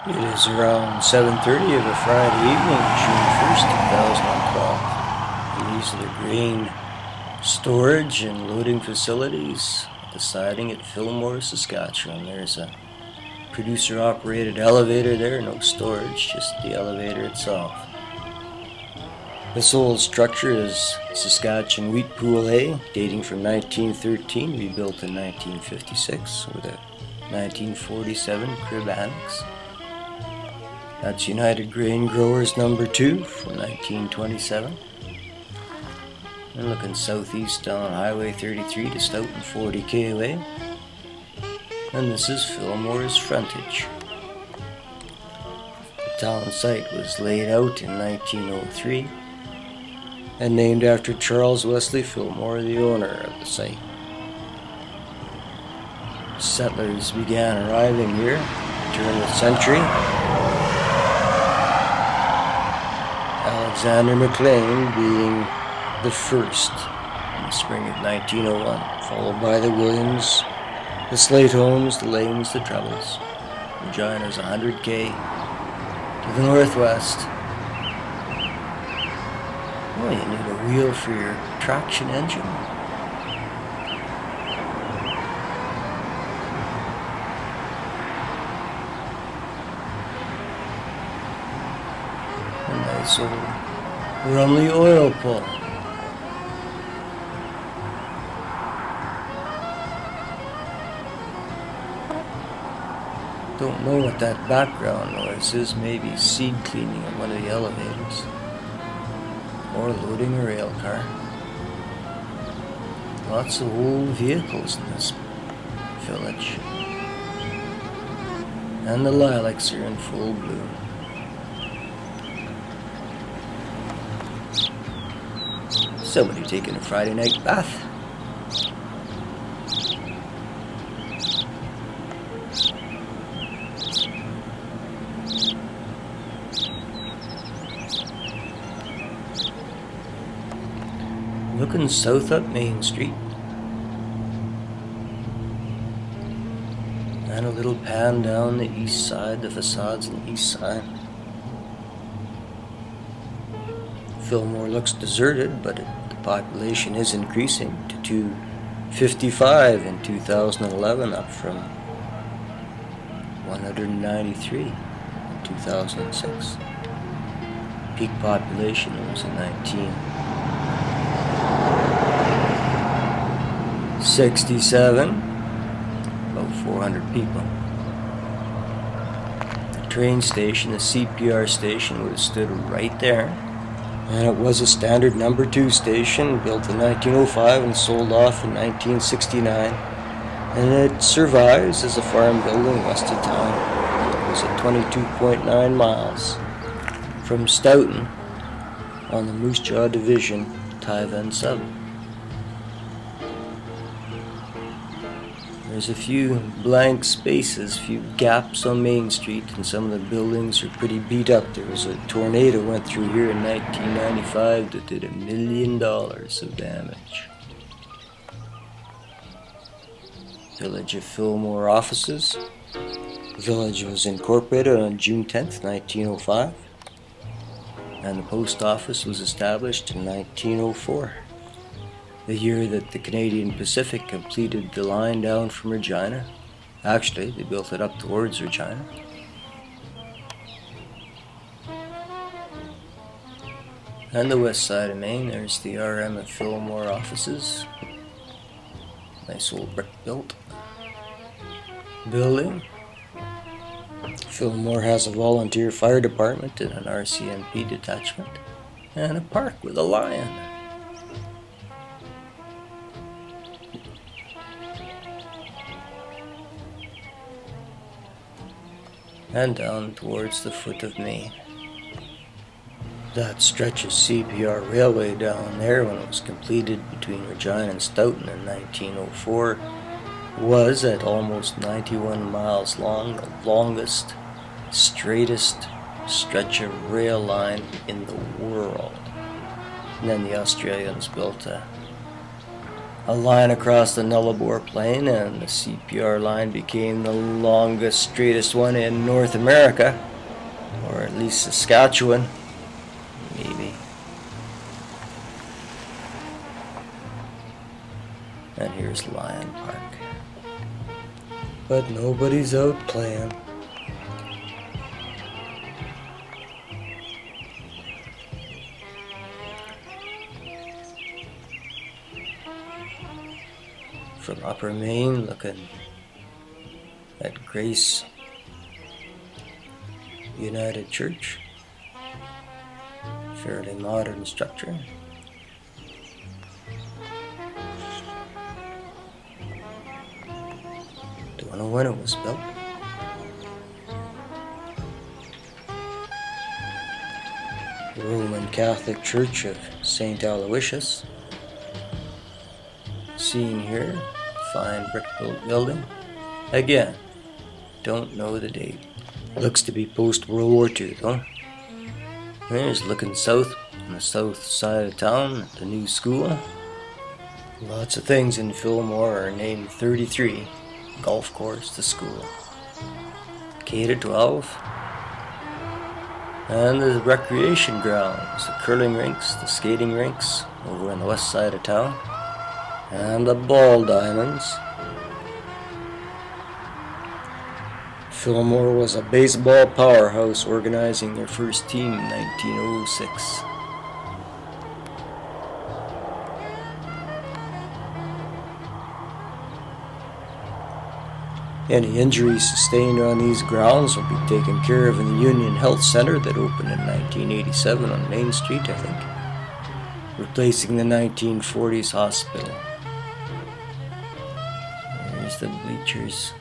It is around 7:30 of a Friday evening, June 1st, 2012. And these are the grain storage and loading facilities at the siding at Fillmore, Saskatchewan. There's a producer-operated elevator there, no storage, just the elevator itself. This old structure is Saskatchewan Wheat Pool A, dating from 1913, rebuilt in 1956 with a 1947 crib annex. That's United Grain Growers number 2 from 1927. And looking southeast on Highway 33 to Stoughton 40k away. And this is Fillmore's frontage. The town site was laid out in 1903 and named after Charles Wesley Fillmore, the owner of the site. Settlers began arriving here at the turn of the century. Alexander McLean being the first in the spring of 1901, followed by the Williams, the Slate Homes, the Lanes, the Troubles. Regina's 100k to the northwest. Well, you need a wheel for your traction engine. A nice old Rumley oil pull. Don't know what that background noise is. Maybe seed cleaning at one of the elevators. Or loading a rail car. Lots of old vehicles in this village. And the lilacs are in full bloom. Somebody taking a Friday night bath. Looking south up Main Street. And a little pan down the east side, the facades on the east side. Fillmore looks deserted, but the population is increasing to 255 in 2011, up from 193 in 2006. Peak population was in 1967, about 400 people. The train station, the CPR station, would have stood right there. And it was a standard number 2 station, built in 1905 and sold off in 1969. And it survives as a farm building west of town. It was at 22.9 miles from Stoughton on the Moose Jaw Division, Tyvan sub. There's a few blank spaces, a few gaps on Main Street, and some of the buildings are pretty beat up. There was a tornado went through here in 1995 that did $1 million of damage. Village of Fillmore offices. The village was incorporated on June 10th, 1905, and the post office was established in 1904. The year that the Canadian Pacific completed the line down from Regina. Actually, they built it up towards Regina. And the west side of Maine, there's the RM of Fillmore offices. Nice old brick-built building. Fillmore has a volunteer fire department and an RCMP detachment. And a park with a lion. And down towards the foot of Maine. That stretch of CPR railway down there, when it was completed between Regina and Stoughton in 1904, was at almost 91 miles long, the longest, straightest stretch of rail line in the world. And then the Australians built a a line across the Nullarbor Plain, and the CPR line became the longest, straightest one in North America, or at least Saskatchewan, maybe. And here's Lion Park. But nobody's out playing. From Upper Main, looking at Grace United Church. Fairly modern structure. Don't know when it was built. The Roman Catholic Church of St. Aloysius. Seen here, fine brick built building. Again, don't know the date. Looks to be post-World War II though. There's looking south on the south side of town at the new school. Lots of things in Fillmore are named 33. Golf course, the school. K to 12. And the recreation grounds, the curling rinks, the skating rinks over on the west side of town. And the ball diamonds. Fillmore was a baseball powerhouse, organizing their first team in 1906. Any injuries sustained on these grounds will be taken care of in the Union Health Center that opened in 1987 on Main Street, I think, replacing the 1940s hospital. There's the bleachers.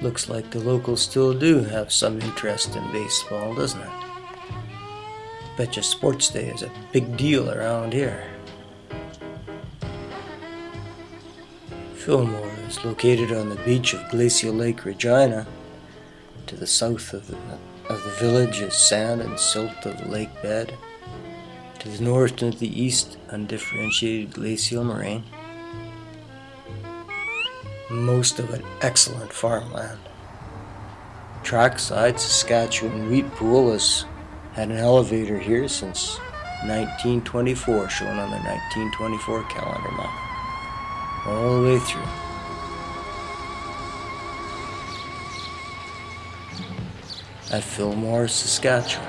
Looks like the locals still do have some interest in baseball, doesn't it? Betcha Sports Day is a big deal around here. Fillmore is located on the beach of Glacial Lake Regina. To the south of the village is sand and silt of the lake bed. To the north and to the east, undifferentiated glacial moraine. Most of it excellent farmland. Trackside Saskatchewan wheat pool has had an elevator here since 1924, shown on the 1924 calendar map. All the way through. At Fillmore, Saskatchewan.